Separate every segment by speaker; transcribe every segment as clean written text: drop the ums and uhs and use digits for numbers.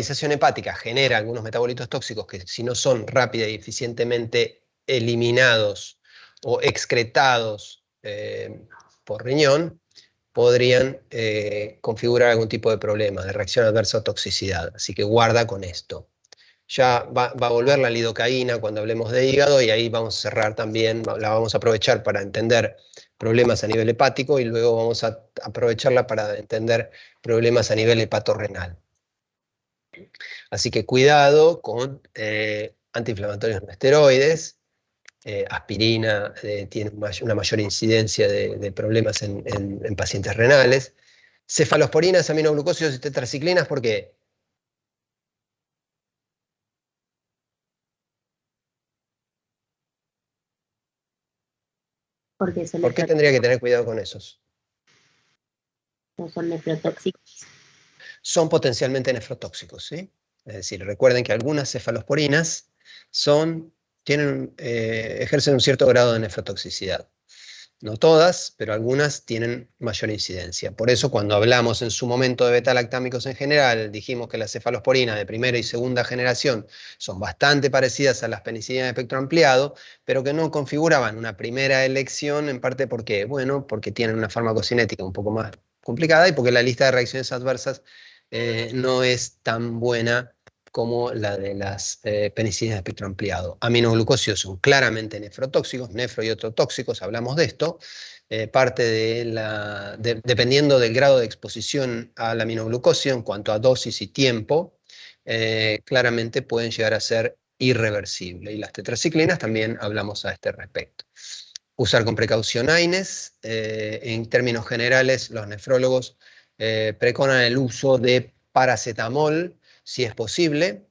Speaker 1: movilización hepática genera algunos metabolitos tóxicos que, si no son rápida y eficientemente eliminados o excretados por riñón, podrían configurar algún tipo de problema, de reacción adversa o toxicidad. Así que guarda con esto. Ya va a volver la lidocaína cuando hablemos de hígado, y ahí vamos a cerrar también, la vamos a aprovechar para entender problemas a nivel hepático, y luego vamos a aprovecharla para entender problemas a nivel hepatorrenal. Así que cuidado con antiinflamatorios no esteroides. Aspirina tiene una mayor incidencia de problemas en pacientes renales. Cefalosporinas, aminoglucósidos y tetraciclinas, ¿por qué?
Speaker 2: Porque son
Speaker 1: ¿Por qué tendría que tener cuidado con esos?
Speaker 2: no son nefrotóxicos.
Speaker 1: Son potencialmente nefrotóxicos, ¿sí? Es decir, recuerden que algunas cefalosporinas ejercen un cierto grado de nefrotoxicidad. No todas, pero algunas tienen mayor incidencia. Por eso, cuando hablamos en su momento de beta-lactámicos en general, dijimos que las cefalosporinas de primera y segunda generación son bastante parecidas a las penicilinas de espectro ampliado, pero que no configuraban una primera elección, en parte porque, bueno, porque tienen una farmacocinética un poco más complicada y porque la lista de reacciones adversas no es tan buena como la de las penicilinas de espectro ampliado. Aminoglucósidos son claramente nefrotóxicos, nefro y ototóxicos, hablamos de esto. Parte dependiendo del grado de exposición al aminoglucósido en cuanto a dosis y tiempo, claramente pueden llegar a ser irreversibles. Y las tetraciclinas también hablamos a este respecto. Usar con precaución AINES. En términos generales, los nefrólogos preconan el uso de paracetamol, si es posible.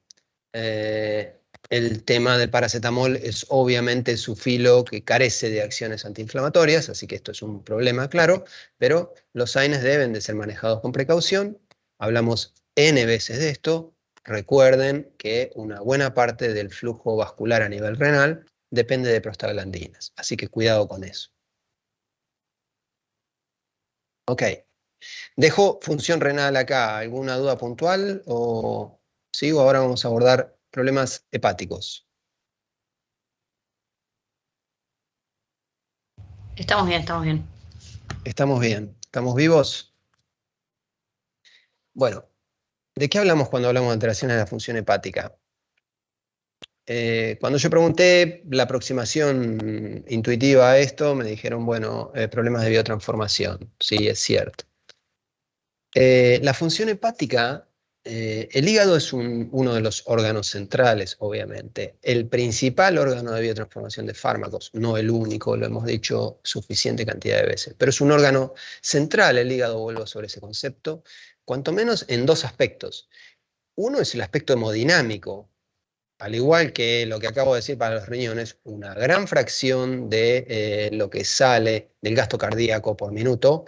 Speaker 1: El tema del paracetamol es obviamente su filo que carece de acciones antiinflamatorias, así que esto es un problema claro, pero los AINES deben de ser manejados con precaución. Hablamos N veces de esto. Recuerden que una buena parte del flujo vascular a nivel renal depende de prostaglandinas, así que cuidado con eso. Ok. Dejo función renal acá. ¿Alguna duda puntual o sigo? Ahora vamos a abordar problemas hepáticos.
Speaker 3: Estamos bien, estamos bien.
Speaker 1: Estamos bien. ¿Estamos vivos? Bueno, ¿de qué hablamos cuando hablamos de alteraciones de la función hepática? Cuando yo pregunté la aproximación intuitiva a esto, me dijeron, bueno, problemas de biotransformación. Sí, es cierto. La función hepática, el hígado es uno de los órganos centrales, obviamente. El principal órgano de biotransformación de fármacos, no el único, lo hemos dicho suficiente cantidad de veces, pero es un órgano central, el hígado, vuelvo sobre ese concepto, cuanto menos en dos aspectos. Uno es el aspecto hemodinámico. Al igual que lo que acabo de decir para los riñones, una gran fracción de lo que sale del gasto cardíaco por minuto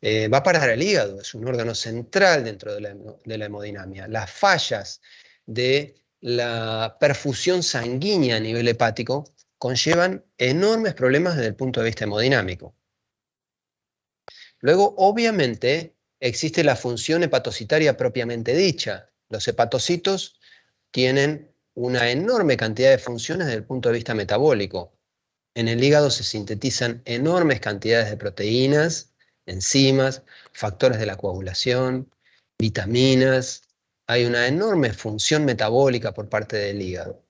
Speaker 1: va a parar al hígado. Es un órgano central dentro de la hemodinamia. Las fallas de la perfusión sanguínea a nivel hepático conllevan enormes problemas desde el punto de vista hemodinámico. Luego, obviamente, existe la función hepatocitaria propiamente dicha. Los hepatocitos tienen una enorme cantidad de funciones desde el punto de vista metabólico. En el hígado se sintetizan enormes cantidades de proteínas, enzimas, factores de la coagulación, vitaminas. Hay una enorme función metabólica por parte del hígado.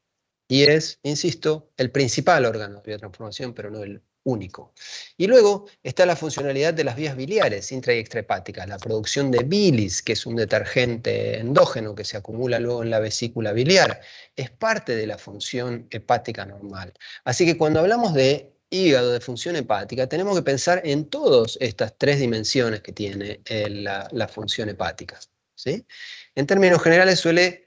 Speaker 1: Y es, insisto, el principal órgano de biotransformación, pero no el único. Y luego está la funcionalidad de las vías biliares intra y extrahepáticas, la producción de bilis, que es un detergente endógeno que se acumula luego en la vesícula biliar. Es parte de la función hepática normal. Así que cuando hablamos de hígado, de función hepática, tenemos que pensar en todas estas tres dimensiones que tiene la función hepática, ¿sí? En términos generales suele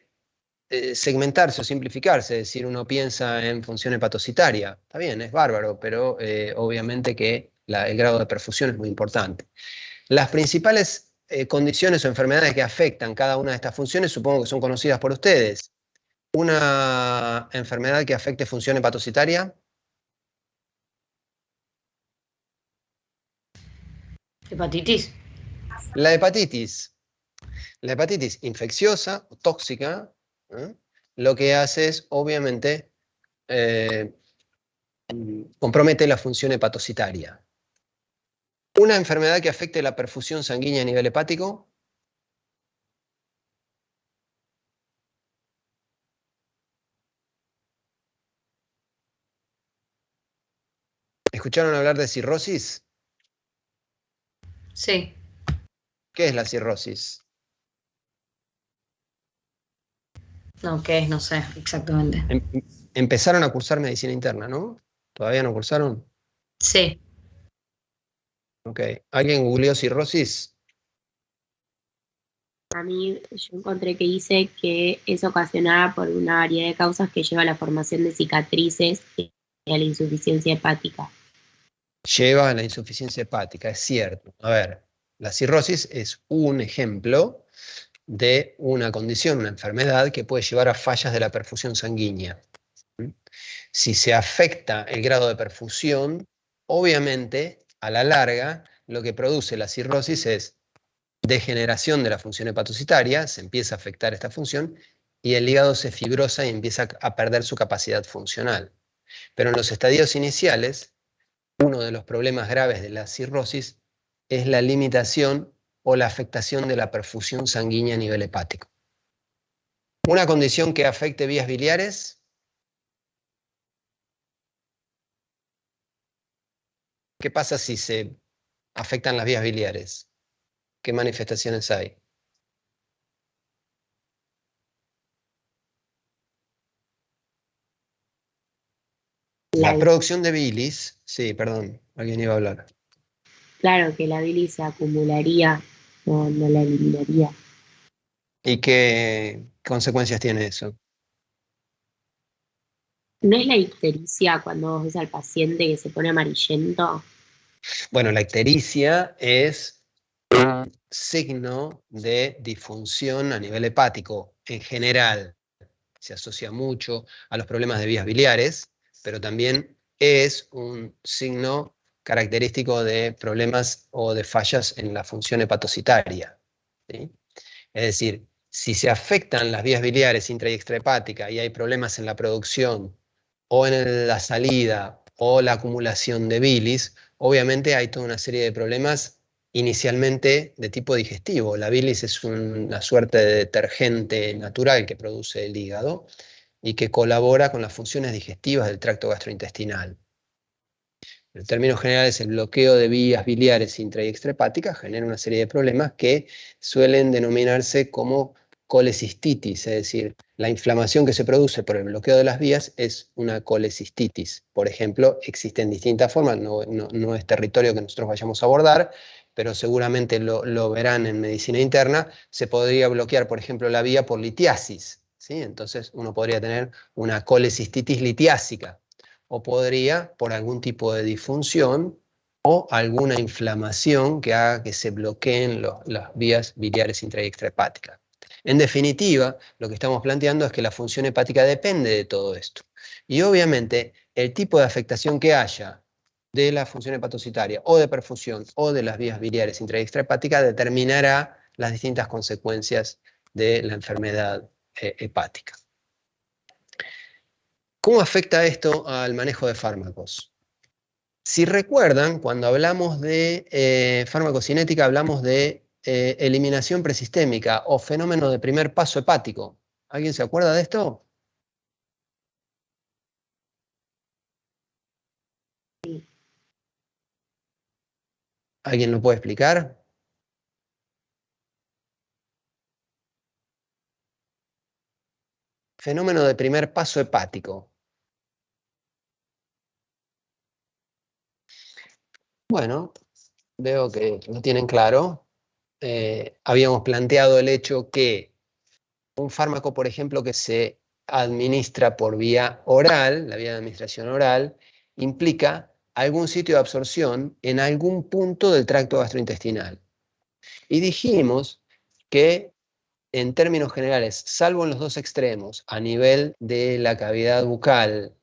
Speaker 1: segmentarse o simplificarse, es decir, uno piensa en función hepatocitaria, está bien, es bárbaro, pero obviamente que el grado de perfusión es muy importante. Las principales condiciones o enfermedades que afectan cada una de estas funciones supongo que son conocidas por ustedes. Una enfermedad que afecte función hepatocitaria.
Speaker 3: Hepatitis.
Speaker 1: La hepatitis. La hepatitis infecciosa o tóxica, lo que hace es, obviamente, compromete la función hepatocitaria. Una enfermedad que afecte la perfusión sanguínea a nivel hepático. ¿Escucharon hablar de cirrosis?
Speaker 2: Sí.
Speaker 1: ¿Qué es la cirrosis?
Speaker 2: No, ¿qué es? No sé exactamente.
Speaker 1: Empezaron a cursar medicina interna, ¿no? ¿Todavía no cursaron?
Speaker 2: Sí.
Speaker 1: Ok. ¿Alguien googleó cirrosis?
Speaker 2: A mí yo encontré que dice que es ocasionada por una variedad de causas que lleva a la formación de cicatrices y a la insuficiencia hepática.
Speaker 1: Lleva a la insuficiencia hepática, es cierto. A ver, la cirrosis es un ejemplo de una condición, una enfermedad que puede llevar a fallas de la perfusión sanguínea. Si se afecta el grado de perfusión, obviamente, a la larga, lo que produce la cirrosis es degeneración de la función hepatocitaria, se empieza a afectar esta función, y el hígado se fibrosa y empieza a perder su capacidad funcional. Pero en los estadios iniciales, uno de los problemas graves de la cirrosis es la limitación o la afectación de la perfusión sanguínea a nivel hepático. Una condición que afecte vías biliares. ¿Qué pasa si se afectan las vías biliares? ¿Qué manifestaciones hay? La producción de bilis, sí, perdón, alguien iba a hablar.
Speaker 2: Claro que la bilis se acumularía, no la eliminaría.
Speaker 1: ¿Y qué consecuencias tiene eso?
Speaker 2: ¿No es la ictericia cuando vos ves al paciente que se pone amarillento?
Speaker 1: Bueno, la ictericia es un signo de disfunción a nivel hepático en general. Se asocia mucho a los problemas de vías biliares, pero también es un signo característico de problemas o de fallas en la función hepatocitaria, ¿sí? Es decir, si se afectan las vías biliares intra y extrahepática y hay problemas en la producción o en la salida o la acumulación de bilis, obviamente hay toda una serie de problemas inicialmente de tipo digestivo. La bilis es una suerte de detergente natural que produce el hígado y que colabora con las funciones digestivas del tracto gastrointestinal. En términos generales, el bloqueo de vías biliares intra y extrahepáticas genera una serie de problemas que suelen denominarse como colecistitis, es decir, la inflamación que se produce por el bloqueo de las vías es una colecistitis. Por ejemplo, existen distintas formas, no es territorio que nosotros vayamos a abordar, pero seguramente lo verán en medicina interna. Se podría bloquear, por ejemplo, la vía por litiasis, ¿sí? Entonces uno podría tener una colecistitis litiásica, o podría por algún tipo de disfunción o alguna inflamación que haga que se bloqueen las vías biliares intra y extrahepáticas. En definitiva, lo que estamos planteando es que la función hepática depende de todo esto. Y obviamente, el tipo de afectación que haya de la función hepatocitaria o de perfusión o de las vías biliares intra y extrahepáticas determinará las distintas consecuencias de la enfermedad hepática. ¿Cómo afecta esto al manejo de fármacos? Si recuerdan, cuando hablamos de farmacocinética, hablamos de eliminación presistémica o fenómeno de primer paso hepático. ¿Alguien se acuerda de esto? ¿Alguien lo puede explicar? Fenómeno de primer paso hepático. Bueno, veo que lo tienen claro. Habíamos planteado el hecho que un fármaco, por ejemplo, que se administra por vía oral, la vía de administración oral, implica algún sitio de absorción en algún punto del tracto gastrointestinal. Y dijimos que, en términos generales, salvo en los dos extremos, a nivel de la cavidad bucal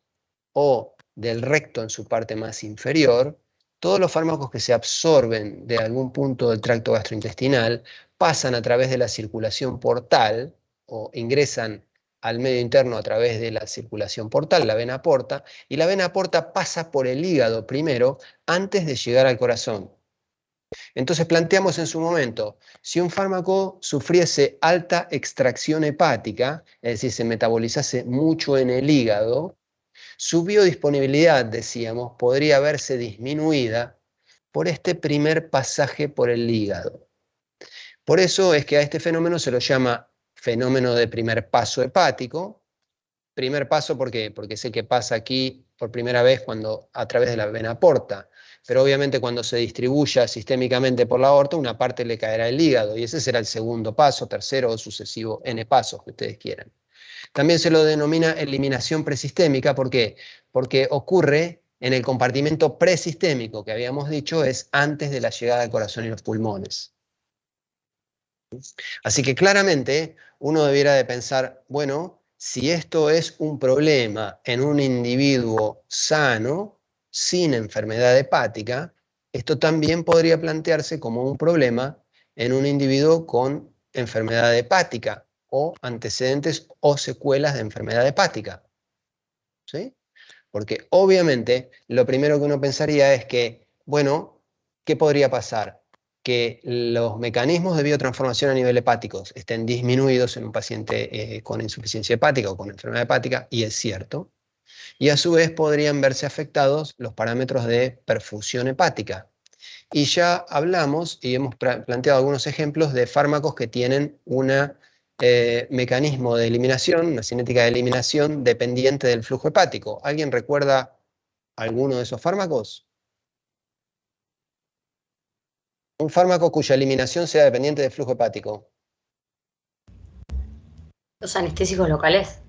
Speaker 1: o del recto en su parte más inferior, todos los fármacos que se absorben de algún punto del tracto gastrointestinal pasan a través de la circulación portal o ingresan al medio interno a través de la circulación portal, la vena porta, y la vena porta pasa por el hígado primero antes de llegar al corazón. Entonces planteamos en su momento, si un fármaco sufriese alta extracción hepática, es decir, se metabolizase mucho en el hígado, su biodisponibilidad, decíamos, podría verse disminuida por este primer pasaje por el hígado. Por eso es que a este fenómeno se lo llama fenómeno de primer paso hepático. Primer paso, ¿por qué? Porque es el que pasa aquí por primera vez cuando a través de la vena porta. Pero obviamente cuando se distribuya sistémicamente por la aorta, una parte le caerá al hígado, y ese será el segundo paso, tercero o sucesivo N pasos que ustedes quieran. También se lo denomina eliminación presistémica, ¿por qué? Porque ocurre en el compartimento presistémico, que habíamos dicho es antes de la llegada al corazón y los pulmones. Así que claramente uno debiera de pensar, bueno, si esto es un problema en un individuo sano, sin enfermedad hepática, esto también podría plantearse como un problema en un individuo con enfermedad hepática o antecedentes o secuelas de enfermedad hepática. ¿Sí? Porque obviamente lo primero que uno pensaría es que, bueno, ¿qué podría pasar? Que los mecanismos de biotransformación a nivel hepático estén disminuidos en un paciente con insuficiencia hepática o con enfermedad hepática, y es cierto, y a su vez podrían verse afectados los parámetros de perfusión hepática. Y ya hablamos y hemos planteado algunos ejemplos de fármacos que tienen un mecanismo de eliminación, una cinética de eliminación dependiente del flujo hepático. ¿Alguien recuerda alguno de esos fármacos? Un fármaco cuya eliminación sea dependiente del flujo hepático.
Speaker 3: Los anestésicos locales.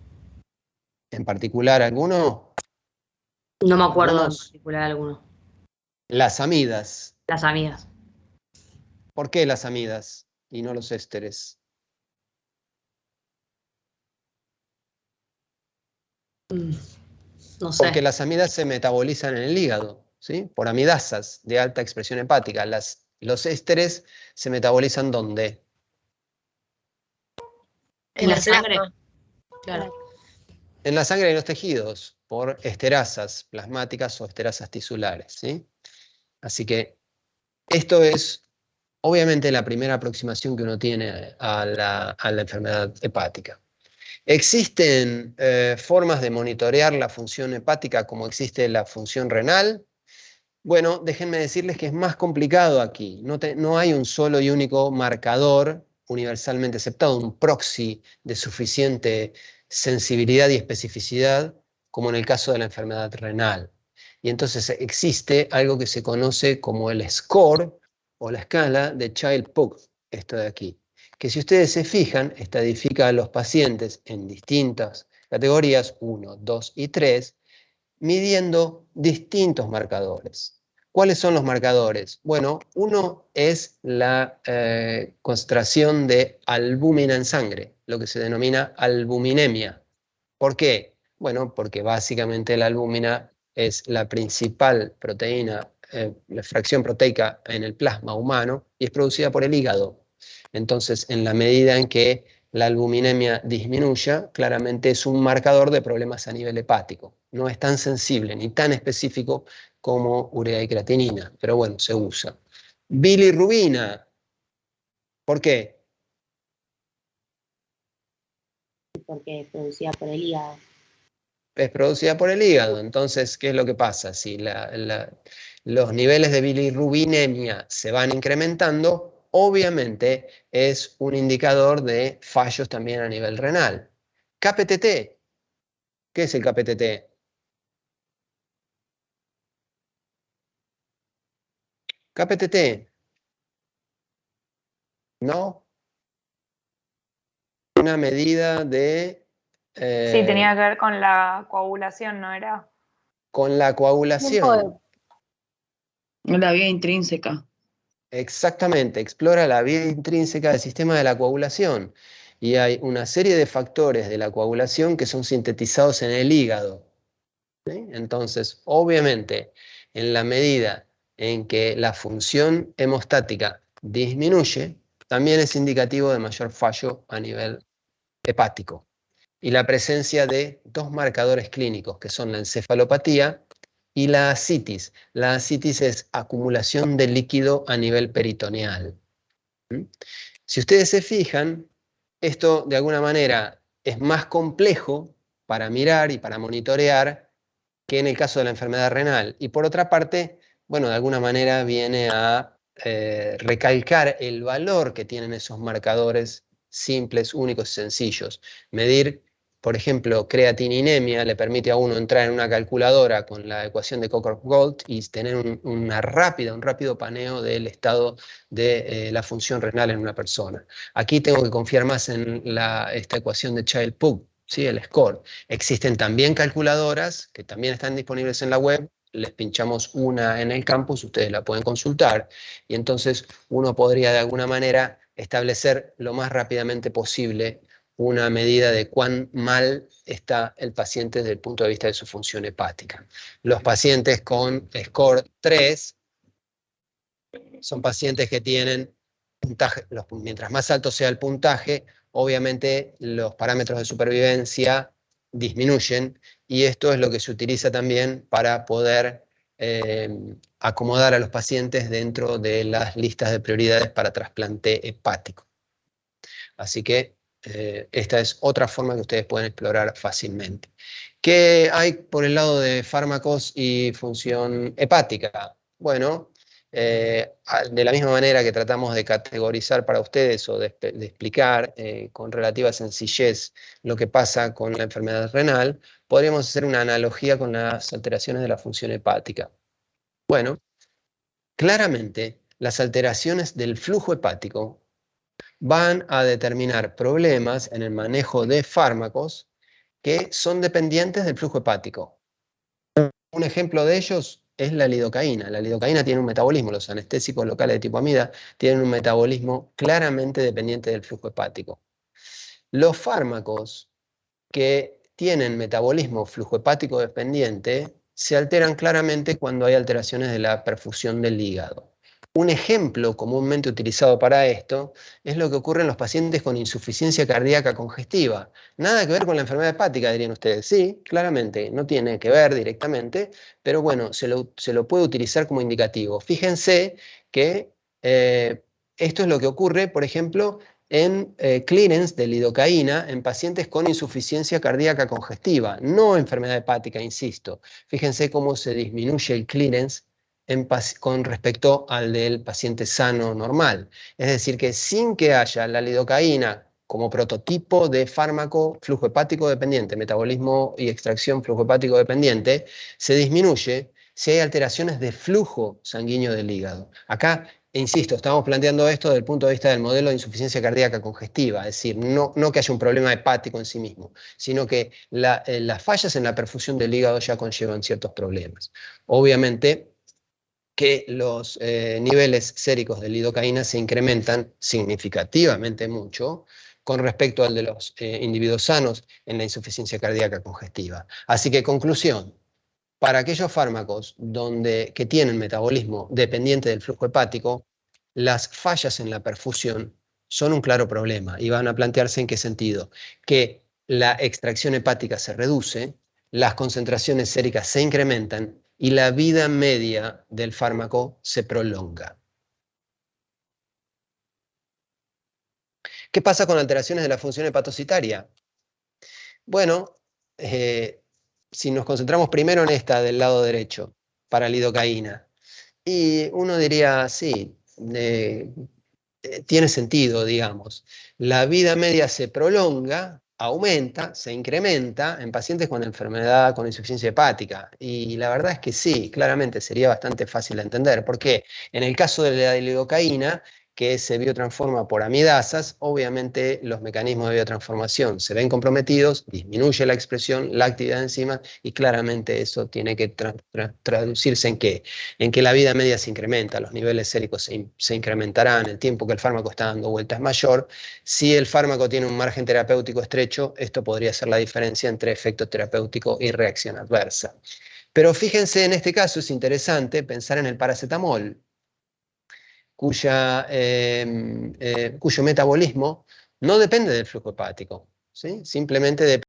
Speaker 1: ¿En particular alguno?
Speaker 3: No me acuerdo en
Speaker 1: ¿Algunos?
Speaker 3: particular alguno.
Speaker 1: Las amidas.
Speaker 3: Las amigas.
Speaker 1: ¿Por qué las amidas y no los ésteres?
Speaker 3: No sé.
Speaker 1: Porque las amidas se metabolizan en el hígado, ¿sí? Por amidasas de alta expresión hepática. Los ésteres se metabolizan ¿dónde?
Speaker 3: En la sangre.
Speaker 2: Claro.
Speaker 1: En la sangre y en los tejidos, por esterasas plasmáticas o esterasas tisulares, ¿sí? Así que esto es obviamente la primera aproximación que uno tiene a la enfermedad hepática. ¿Existen formas de monitorear la función hepática como existe la función renal? Bueno, déjenme decirles que es más complicado aquí. No hay un solo y único marcador universalmente aceptado, un proxy de suficiente sensibilidad y especificidad como en el caso de la enfermedad renal. Y entonces existe algo que se conoce como el score o la escala de Child-Pugh, esto de aquí, que si ustedes se fijan, estadifica a los pacientes en distintas categorías, 1, 2 y 3, midiendo distintos marcadores. ¿Cuáles son los marcadores? Bueno, uno es la concentración de albúmina en sangre, lo que se denomina albuminemia. ¿Por qué? Bueno, porque básicamente la albúmina es la principal proteína, la fracción proteica en el plasma humano, y es producida por el hígado. Entonces, en la medida en que la albuminemia disminuya, claramente es un marcador de problemas a nivel hepático. No es tan sensible ni tan específico como urea y creatinina, pero bueno, se usa. Bilirrubina, ¿por qué?
Speaker 2: Porque es producida por el hígado.
Speaker 1: Es producida por el hígado. Entonces, ¿qué es lo que pasa? Si los niveles de bilirrubinemia se van incrementando, obviamente es un indicador de fallos también a nivel renal. KPTT, ¿qué es el KPTT? KPTT, ¿no? Una medida de...
Speaker 4: Sí, tenía que ver con la coagulación, ¿no era?
Speaker 1: con la coagulación.
Speaker 5: La vía intrínseca.
Speaker 1: Exactamente, explora la vía intrínseca del sistema de la coagulación. Y hay una serie de factores de la coagulación que son sintetizados en el hígado. ¿Sí? Entonces, obviamente, en la medida en que la función hemostática disminuye, también es indicativo de mayor fallo a nivel hepático. Y la presencia de dos marcadores clínicos, que son la encefalopatía y la ascitis. La ascitis es acumulación de líquido a nivel peritoneal. Si ustedes se fijan, esto de alguna manera es más complejo para mirar y para monitorear que en el caso de la enfermedad renal. Y por otra parte, bueno, de alguna manera viene a recalcar el valor que tienen esos marcadores simples, únicos y sencillos. Medir, por ejemplo, creatininemia le permite a uno entrar en una calculadora con la ecuación de Cockcroft-Gault y tener un rápido paneo del estado de la función renal en una persona. Aquí tengo que confiar más en esta ecuación de Child-Pugh, ¿sí? El score. Existen también calculadoras que también están disponibles en la web. Les pinchamos una en el campus, ustedes la pueden consultar, y entonces uno podría de alguna manera establecer lo más rápidamente posible una medida de cuán mal está el paciente desde el punto de vista de su función hepática. Los pacientes con score 3 son pacientes que tienen puntaje, mientras más alto sea el puntaje, obviamente los parámetros de supervivencia disminuyen, y esto es lo que se utiliza también para poder acomodar a los pacientes dentro de las listas de prioridades para trasplante hepático. Así que esta es otra forma que ustedes pueden explorar fácilmente. ¿Qué hay por el lado de fármacos y función hepática? Bueno, de la misma manera que tratamos de categorizar para ustedes o de explicar con relativa sencillez lo que pasa con la enfermedad renal, podríamos hacer una analogía con las alteraciones de la función hepática. Bueno, claramente las alteraciones del flujo hepático van a determinar problemas en el manejo de fármacos que son dependientes del flujo hepático. Un ejemplo de ellos es la lidocaína. La lidocaína tiene un metabolismo, los anestésicos locales de tipo amida tienen un metabolismo claramente dependiente del flujo hepático. Los fármacos que tienen metabolismo flujo hepático dependiente se alteran claramente cuando hay alteraciones de la perfusión del hígado. Un ejemplo comúnmente utilizado para esto es lo que ocurre en los pacientes con insuficiencia cardíaca congestiva. Nada que ver con la enfermedad hepática, dirían ustedes. Sí, claramente, no tiene que ver directamente, pero bueno, se lo puede utilizar como indicativo. Fíjense que esto es lo que ocurre, por ejemplo, en clearance de lidocaína en pacientes con insuficiencia cardíaca congestiva, no enfermedad hepática, insisto. Fíjense cómo se disminuye el clearance con respecto al del paciente sano normal. Es decir, que sin que haya la lidocaína como prototipo de fármaco flujo hepático dependiente, metabolismo y extracción flujo hepático dependiente, se disminuye si hay alteraciones de flujo sanguíneo del hígado. Acá, insisto, estamos planteando esto desde el punto de vista del modelo de insuficiencia cardíaca congestiva, es decir, no que haya un problema hepático en sí mismo, sino que las fallas en la perfusión del hígado ya conllevan ciertos problemas. Obviamente, que los niveles séricos de lidocaína se incrementan significativamente mucho con respecto al de los individuos sanos en la insuficiencia cardíaca congestiva. Así que, conclusión, para aquellos fármacos que tienen metabolismo dependiente del flujo hepático, las fallas en la perfusión son un claro problema y van a plantearse en qué sentido. Que la extracción hepática se reduce, las concentraciones séricas se incrementan y la vida media del fármaco se prolonga. ¿Qué pasa con alteraciones de la función hepatocitaria? Bueno, si nos concentramos primero en esta del lado derecho, para lidocaína, y uno diría, sí, tiene sentido, digamos. La vida media se prolonga, aumenta, se incrementa en pacientes con enfermedad con insuficiencia hepática. Y la verdad es que sí, claramente sería bastante fácil de entender. Porque en el caso de la lidocaína, que se biotransforma por amidasas, obviamente los mecanismos de biotransformación se ven comprometidos, disminuye la expresión, la actividad de enzimas, y claramente eso tiene que traducirse en qué? En que la vida media se incrementa, los niveles séricos se incrementarán, el tiempo que el fármaco está dando vuelta es mayor. Si el fármaco tiene un margen terapéutico estrecho, esto podría ser la diferencia entre efecto terapéutico y reacción adversa. Pero fíjense, en este caso es interesante pensar en el paracetamol, cuyo metabolismo no depende del flujo hepático, ¿sí? Simplemente depende